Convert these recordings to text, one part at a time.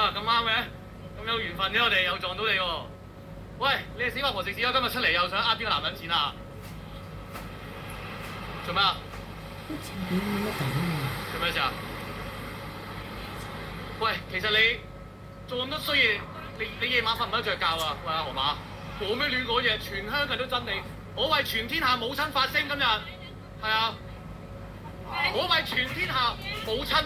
啊，咁啱嘅，咁有緣分嘅，我哋又撞到你喎。喂，你係死八婆食屎啊！今日出嚟又想呃邊個男人錢啊？做咩啊？做咩事啊？喂，其實你做咁多衰嘢，你夜晚瞓唔得着覺啊？喂，阿河馬，冇咩亂講嘢，全香港人都憎你。我為全天下母親發聲，今日係啊，我為全天下母親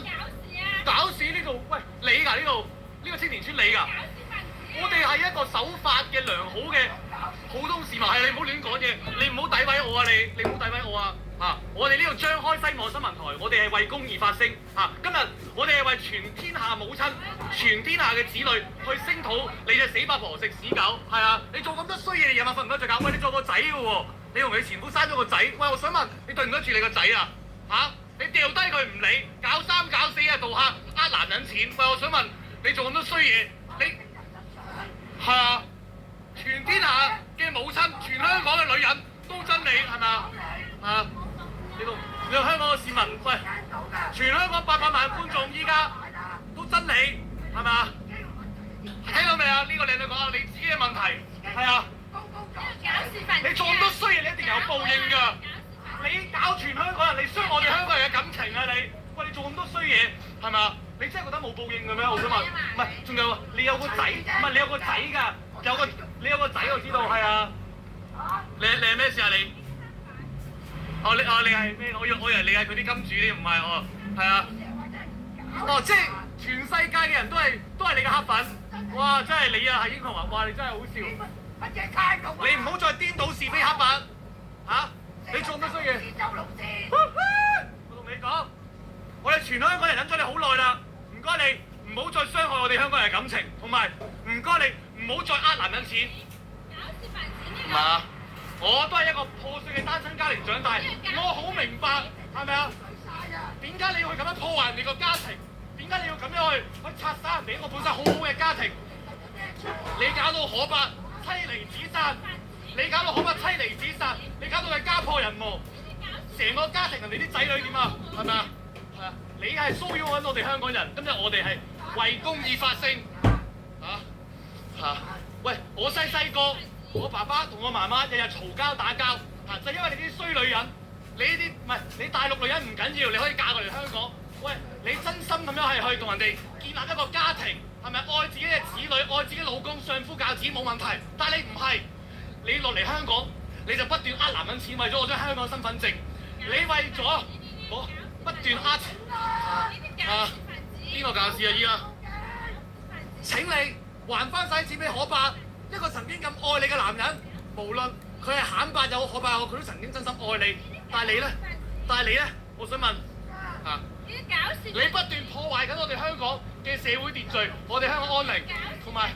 搞事呢度，喂，你㗎呢度呢個青田村你㗎？我哋係一個守法嘅良好嘅普通市民，係你唔好亂講嘢，你唔好詆毀我啊！你唔好詆毀我啊！我哋呢度張開西望新聞台，我哋係為公義發聲今日我哋係為全天下母親、全天下嘅子女去聲討你隻死八婆食屎狗，係啊！你做咁多衰嘢，你夜晚瞓唔得着覺。喂，你做個仔嘅喎，你同你前夫生咗個仔。喂，我想問你對唔對得住你個仔啊？你掉低佢唔理，搞三搞四啊，盜客呃男人錢。喂，我想問你做咁多衰嘢，你係啊？全天下嘅母親，全香港嘅女人都憎你，係咪啊？你香港嘅市民，喂，全香港800萬觀眾依家都憎你，係咪啊？聽到未啊？呢個你講下你自己嘅問題，係啊。你做咁多衰嘢，你一定有報應㗎。你搞全香港人，你傷我哋香港人嘅感情啊！喂，你做咁多衰嘢，係咪啊？你真係覺得冇報應嘅咩？我想問，唔係，仲有你有個仔，唔係你有個仔㗎，你有個仔我知道，係啊。你係咩事啊你？你係咩？我以為你係佢啲金主添，唔係哦，係啊。即係全世界嘅人都係你嘅黑粉。哇！真係你啊，係英雄啊！哇！你真係好笑。你唔好再顛倒是非黑白你做乜衰嘢？我同你講，我哋全香港人忍咗你好耐啦，唔該你唔好再傷害我哋香港人嘅感情，同埋唔該你唔好再呃男人錢。唔係啊，我都係一個破碎嘅單親家庭長大，我好明白，係咪啊？點解你要去咁樣破壞人哋個家庭？點解你要咁樣去拆散人哋一個本身好好嘅家庭？你搞到可伯妻離子散，你搞到可伯妻離子散，你搞到佢家破人亡，成個家庭人哋啲仔女點啊？係咪啊？係啊！你係騷擾緊我哋香港人，今日我哋係為公義發聲喂，我細個，我爸爸同我媽媽日日嘈交打交就因為你啲衰女人，你呢啲唔係你大陸女人唔緊要，你可以嫁過嚟香港。喂，你真心咁樣係去同人哋建立一個家庭，係咪愛自己嘅子女，愛自己老公，相夫教子冇問題？但係你唔係，你落嚟香港，你就不斷呃男人錢，為咗我張香港身份證，你為咗我不斷呃邊個教師啊依家？請你還翻晒錢俾可伯，一個曾經咁愛你嘅男人，無論佢係慘白又好可伯又好，佢都曾經真心愛你。但係你咧，我想問你不斷破壞緊我哋香港嘅社會秩序，我哋香港安寧，同埋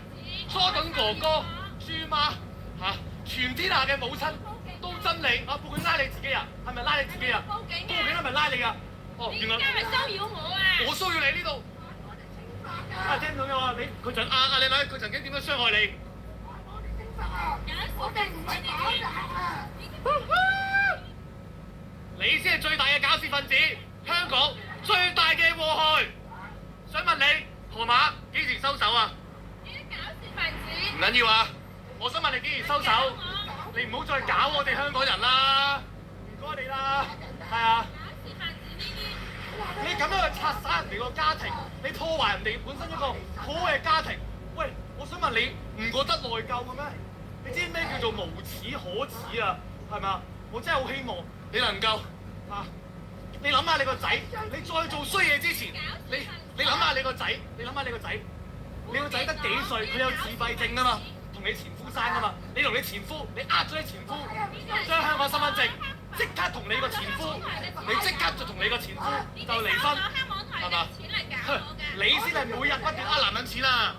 初等哥哥、豬媽全天下嘅母親都憎你報警拉你自己啊？係咪拉你自己啊？報警係咪拉你㗎？原來你而家咪騷擾我啊！我騷擾你呢度聽唔到嘅話，佢曾你睇佢曾經點樣傷害你？我哋唔係你先係最大嘅搞事分子，香港最大嘅禍害。想問你河馬幾時收手啊？唔緊要啊！我想問你幾時收手？你唔好再搞我哋香港人啦！唔該你啦，係啊！你咁樣去拆散人哋個家庭，你破壞人哋本身一個好好嘅家庭。喂，我想問你唔覺得內疚嘅咩？你知咩叫做無恥可恥啊？係咪啊？我真係好希望你能夠你諗下你個仔，你再做衰嘢之前，你諗下你個仔，你個仔得幾歲？佢有自閉症啊嘛，同你前夫生啊嘛，你同你前夫，你呃咗你前夫，將香港身份證即刻同你個前夫，你即刻就同你個前夫就離婚，係嘛？你先係每日不斷呃男人錢啊！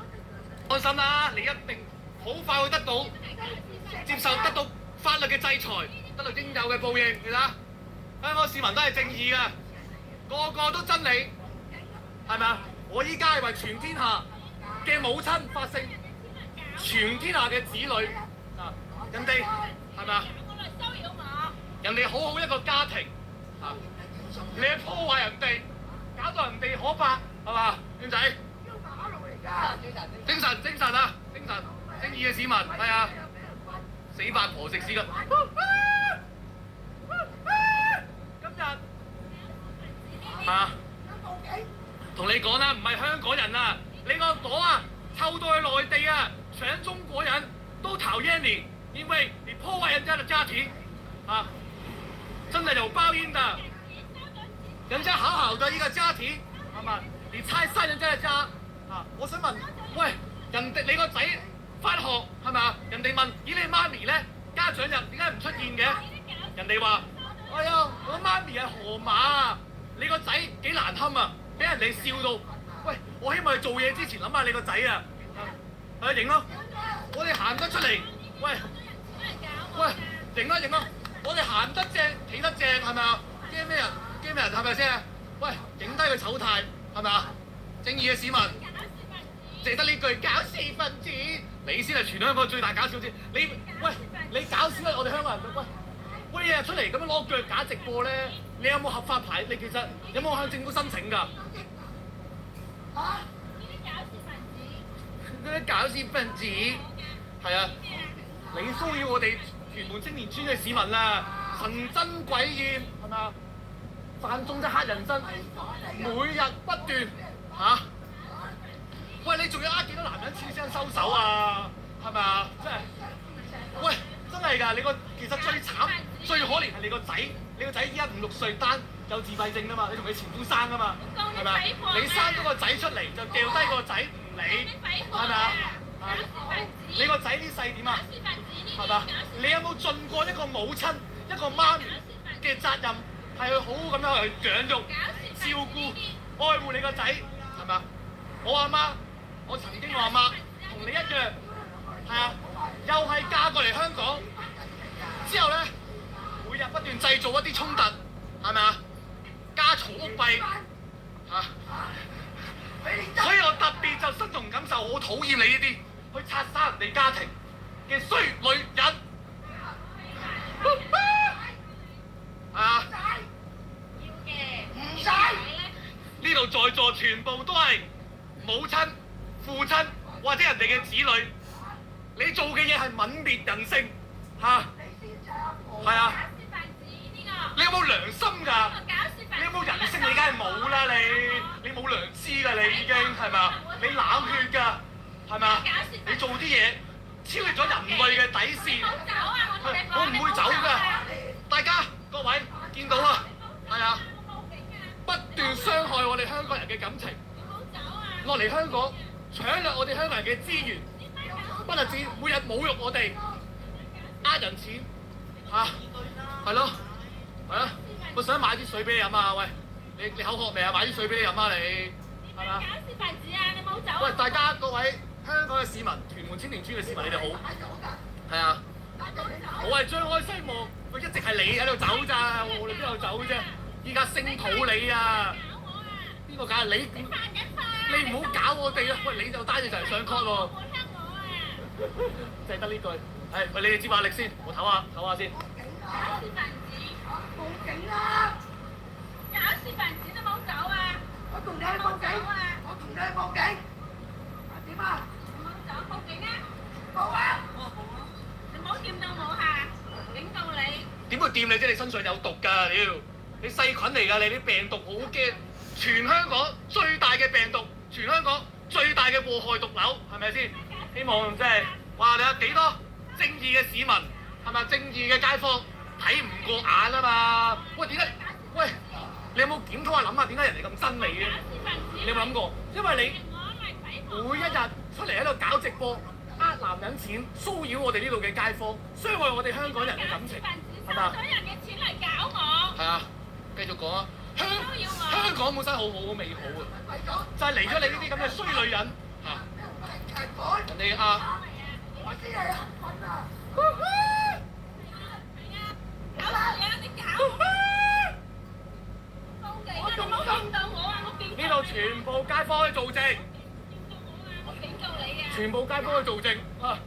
安心啦，你一定好快會得到得到法律嘅制裁，得到應有嘅報應，你睇下。香港市民都係正義嘅，個個都憎你，係咪啊？我依家係為全天下嘅母親發聲，全天下嘅子女人哋係咪啊？人哋好好一個家庭你去破壞人哋，搞到人哋可怕，係嘛？僆仔？精神精神啊！精神正義嘅市民係啊！死八婆食屎㗎！今日同你講啦，唔係香港人啊，你個朵啊臭到去內地啊，全中國人都討厭你，因為你破壞人家的家庭啊，真係有報應的。人家好好的一個家庭，係嘛？你拆散人家嘅家啊！我想問，喂，人哋你個仔返學係咪啊？人哋問，咦你媽咪咧？家長日點解唔出現嘅？人哋話：哎呀，我媽咪係河馬啊！你個仔幾難堪啊！俾人哋笑到，喂！我希望你做嘢之前諗下你個仔啊！影咯！我哋行得出嚟，喂！影啦影啦！我哋行得正，企得正係咪啊？驚咩人？驚咩人係咪先？喂！影低個醜態係咪啊？正義嘅市民，淨得呢句搞事分子，你先係全香港最大搞笑先。你搞笑我哋香港人喂日日出嚟咁樣攞腳架直播咧，你有冇合法牌？你其實有冇向政府申請㗎？嗰啲搞事分子係啊！你騷擾我哋屯門青年村嘅市民啊，神憎鬼厭係咪啊？犯眾即黑人憎，每日不斷嚇。喂，你仲要呃幾多男人錢先收手啊？係咪啊？真係，喂，真係㗎！其實最慘、最可憐係你個仔，你個仔依家5、6歲單有自閉症啊嘛，你同佢前夫生啊嘛，係咪啊？你生咗個仔出嚟就掉低個仔唔理，係咪啊？你個仔呢世點啊？係嘛？你有冇盡過一個母親、一個媽咪嘅責任，係去好好咁樣去養育、照顧、愛護你個仔，係咪啊？我阿媽，我曾經我阿媽同你一樣，係啊，又係嫁過嚟香港，之後咧每日不斷製造一啲衝突，係咪啊？家嘈屋閉嚇，所以我特別就身同感受，好討厭你呢啲去拆散人哋家庭嘅衰女人，係啊！要嘅，唔使。呢度在座全部都係母親、父親或者人哋嘅子女，你做嘅嘢係泯滅人性嚇，係啊！你有冇良心㗎？你有冇人性？你梗係冇啦！你冇良知㗎！你已經係咪啊？你冷血㗎，係咪啊？你做啲嘢超越咗人類嘅底線。我唔會走㗎。大家各位見到啊，係啊，不斷傷害我哋香港人嘅感情，落嚟香港搶掠我哋香港人嘅資源，不特止每日侮辱我哋，呃人錢嚇，係咯。係啊！我想買啲水俾你飲啊！喂，你口渴未啊？買啲水俾你飲啊！你係嘛？搞事分子啊！你冇走啊！喂，大家各位香港嘅市民，屯門青年村嘅市民，你哋好。係啊！我係張開西望，佢一直係你喺度走咋，我哋邊度走啫？依家聲討你啊！邊個搞啊？你唔好搞我哋啊！喂，你就單嘢就嚟上 court 喎。淨係得呢句。係，喂，你哋接下力先，我唞下先。搞事分子！報警啦！搞事分子都冇走啊！我同你去報警啊！我同你去報警。點啊？冇走，報警啊！報啊！你唔好掂到我嚇，警告你。點會掂你啫？你身上有毒㗎，屌！你細菌嚟㗎，你啲病毒好驚。全香港最大嘅病毒，全香港最大嘅禍害毒瘤，係咪先？希望即係話你有幾多正義嘅市民，係咪正義嘅街坊？睇唔過眼啊嘛！喂，點解？喂，你有冇檢討下諗下點解人哋咁憎你嘅？你有冇諗過？因為你每一日出嚟喺度搞直播，呃男人錢，騷擾我哋呢度嘅街坊，傷害我哋香港人嘅感情，係嘛？收咗人嘅錢嚟搞我。係啊，繼續講啊！香港本身好好美好啊，就係嚟咗你呢啲咁嘅衰女人嚇。人哋啊！我知係啊！搞事啊！你搞！報警啊！你唔好掂到我啊！我警告你！呢度全部街坊去做證。掂到我啊！我警告你啊！全部街坊去做證啊！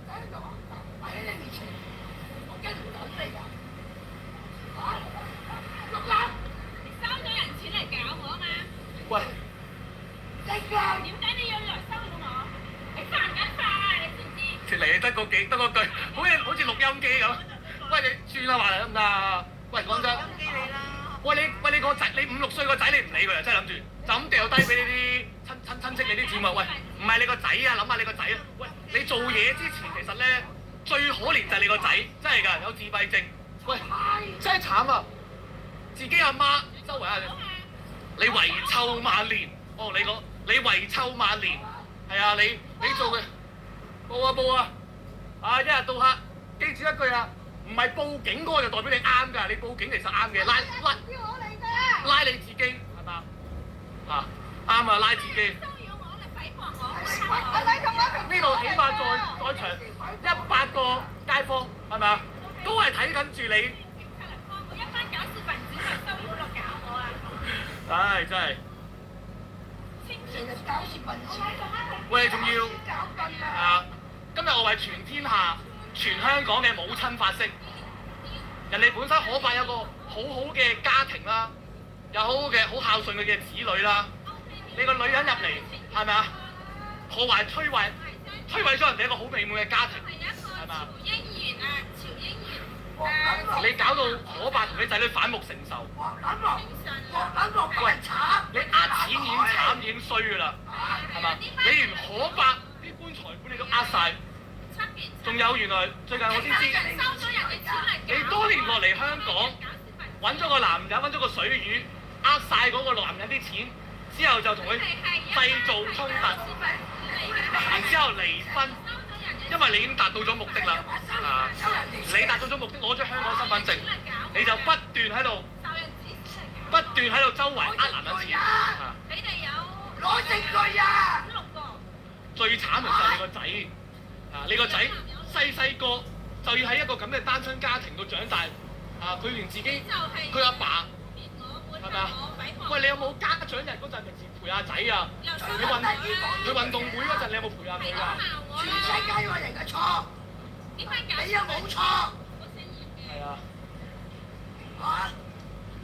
喺你面前，我跟唔到你㗎。六男，你收咗人錢嚟搞我啊嘛？喂！點解你要嚟收到我？你得個句，好似錄音機咁。喂，你轉下話嚟得唔得啊？喂，講真。喂你個仔，你5、6歲個仔你唔理佢啊，真係諗住就咁掉低俾你啲親戚你啲姊妹。喂，唔係你個仔啊，諗下你個仔啊。喂，你做嘢之前其實咧最可憐就係你個仔，真係㗎，有自閉症。喂，真係慘啊！自己阿媽周圍啊，你遺臭萬年。哦，你遺臭萬年，係啊，你做嘅報啊！啊，一日到黑記住一句啊！唔係報警嗰個就代表你啱㗎，你報警其實啱嘅，拉你自己係嘛？啱啊，拉自己。呢度起碼在場100個街坊係咪啊？都係睇緊住你。唉，真係。喂，仲要今日我為全天下、全香港嘅母親發聲。人哋本身可伯有個好好嘅家庭啦，有好孝順佢嘅子女啦。你個女人入嚟係咪啊？破壞、摧毀咗人哋一個好美滿嘅家庭，係咪啊？你搞到可伯同你仔女反目成仇。喂，你呃錢已經慘，已經衰㗎啦，係嘛？你連可伯啲棺材本你都呃晒，仲有原來最近我先知，你多年落嚟香港揾咗個男人，揾咗個水魚，呃晒嗰個男人啲錢，之後就同佢製造衝突，然之後離婚。因為你已經達到咗目的啦，你達到咗目的，攞咗香港身份證，你就不斷喺度周圍呃男人錢。你哋有攞證據啊！最慘就係你個仔，你個仔細個就要喺一個咁嘅單親家庭度長大，佢連自己佢阿爸係咪啊？喂，你有冇家長日嗰陣平時陪下仔啊？佢運動會嗰陣，你有冇陪下佢㗎？全世界個人嘅錯，你又冇錯。係啊。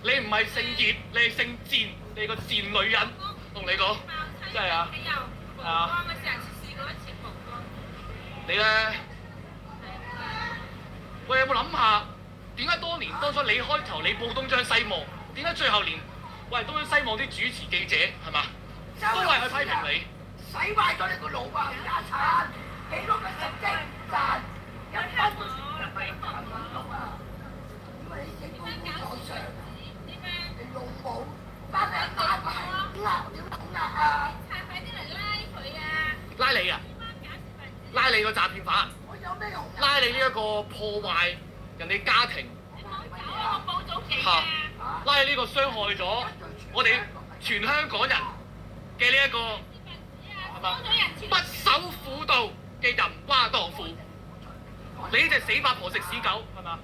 你唔係姓葉，你係姓賤，你個賤女人，同你講，真係啊。你咧？喂，有冇諗下點解當初你開頭你報東張西望，點解最後連東張西望啲主持記者係嘛，都係去批評你？洗壞咗你個腦啊！家產幾多個成績賺1分都賺唔到啊！因為你成功咗上，你老母翻嚟打埋啊！快啲嚟拉佢啊！拉你啊！拉你個詐騙犯！拉你呢一個破壞人哋家庭！我報咗警啊！拉你呢個傷害咗我哋全香港人嘅呢一個係嘛不守婦道嘅淫娃蕩婦，你呢隻死八婆食屎狗係嘛？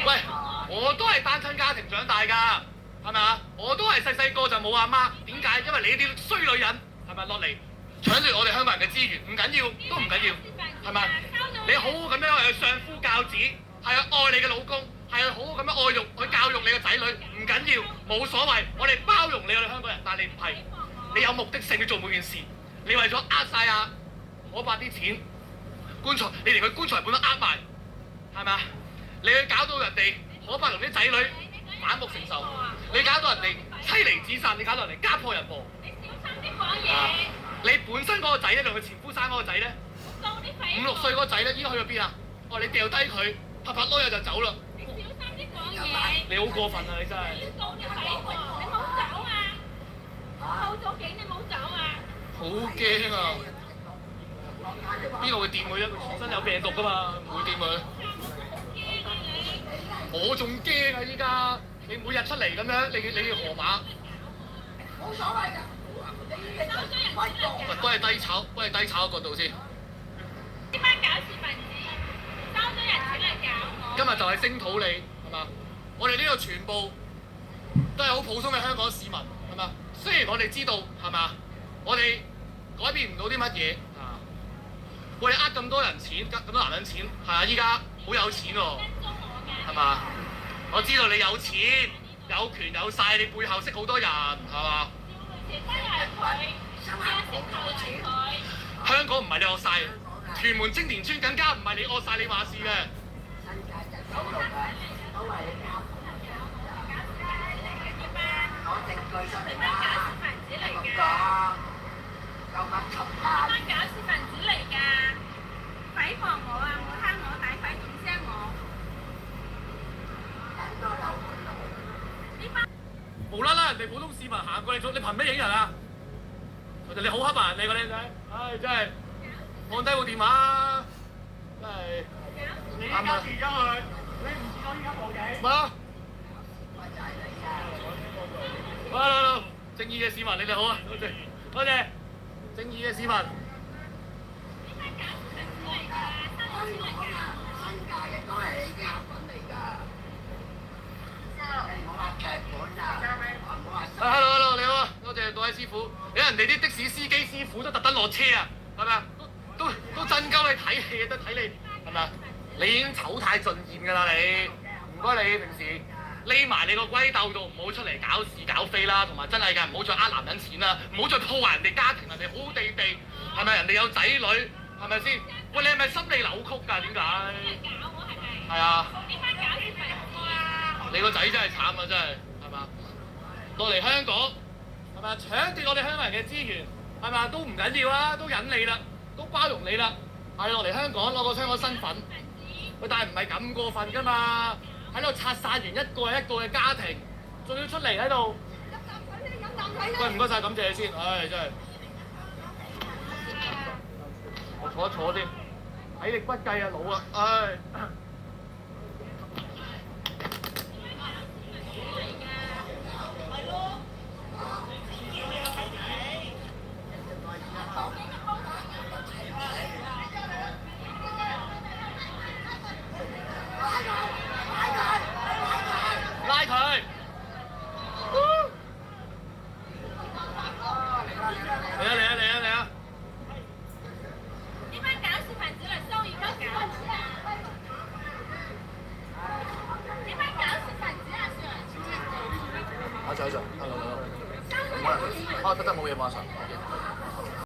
喂，我都係單親家庭長大㗎，係咪啊？我都係細個就冇阿媽，點解？因為你啲衰女人係咪落嚟搶奪我哋香港人嘅資源？唔緊要，都唔緊要，係咪？你好好咁樣去相夫教子，係愛你嘅老公，係好好咁樣愛育去教育你嘅仔女，唔緊要，冇所謂，我哋包容你，我哋香港人，但係你唔係，你有目的性去做每件事，你為咗呃晒可伯啲錢，棺材，你連佢棺材本都呃埋，係咪啊？你去搞到人哋可伯同啲仔女反目成仇，你搞到人哋妻離子散，你搞到人哋家破人亡。你本身嗰個仔咧，同佢前夫生嗰個仔咧，5、6歲嗰個仔咧，依家去咗邊啊？哦，你掉低佢，拍拍攞嘢就走啦。你小心啲講嘢。你好過分啊！你真係。你告啲匪喎，你冇走啊！報咗警，你冇走啊！好驚啊！邊個會掂佢啫？佢全身有病毒㗎嘛，唔會掂佢。我仲驚啊！依家你每日出嚟咁樣，你河馬。冇所謂㗎。都係低炒嘅角度先。呢班搞事分子收咗人錢嚟搞我。今日就係聲討你，係嘛？我哋呢度全部都係好普通嘅香港市民，係嘛？雖然我哋知道，係嘛？我哋改變唔到啲乜嘢啊！我哋呃咁多人錢，咁多男人錢，係啊！依家好有錢喎，係嘛？我知道你有錢、有權、有勢，你背後識好多人，係嘛？香港唔係你學晒，屯門青田村更加唔係你惡晒你話事嘅。新界人口路啊，都係你搞攞證據出嚟啦，係咁講，夠乜冚唪班搞事分子嚟㗎，誹謗我啊！我蝦我大快仲聲我。撚多流呢班無啦啦人哋普通市民行過你做，你憑咩影人啊？你好黑白人嚟㗎，靚仔，唉真係放低部電話，真係。你而家辭咗佢，你唔知我依家報警。咪咯，好，正義嘅市民你哋好啊，多謝多謝，正義嘅市民。新界嘅都係你嘅本嚟㗎，你唔好話劇本啊，唔好話。hello， 你好啊，多謝各位師傅。人哋啲的士司機師傅都特登落車啊，係咪啊？都震鳩你睇戲，得睇你係咪啊？你已經醜態盡現㗎啦，你唔該你平時匿埋你個龜竇度，唔好出嚟搞事搞非啦，同埋真係㗎，唔好再呃男人錢啦，唔好再破壞人哋家庭，人哋好好地地係咪？人哋有仔女係咪先？喂，你係咪心理扭曲㗎？點解？搞我係咪？係啊。呢班搞事分子啊！你個仔真係慘啊！真係係嘛？落嚟香港係咪搶奪我哋香港人嘅資源係咪？都唔緊要啊，都忍你啦，都包容你啦。係落嚟香港攞個香港身份，喂，但係唔係咁過分㗎嘛？喺度拆散完一個又一個嘅家庭，仲要出嚟喺度。喂，唔該晒，感謝你先。唉，真係。我坐一坐先，體力不繼啊，老啊，唉。拉佢！嚟啊！呢班搞事分子嚟騷擾香港。呢班搞事分子啊，阿 Sir，得冇嘢馬上。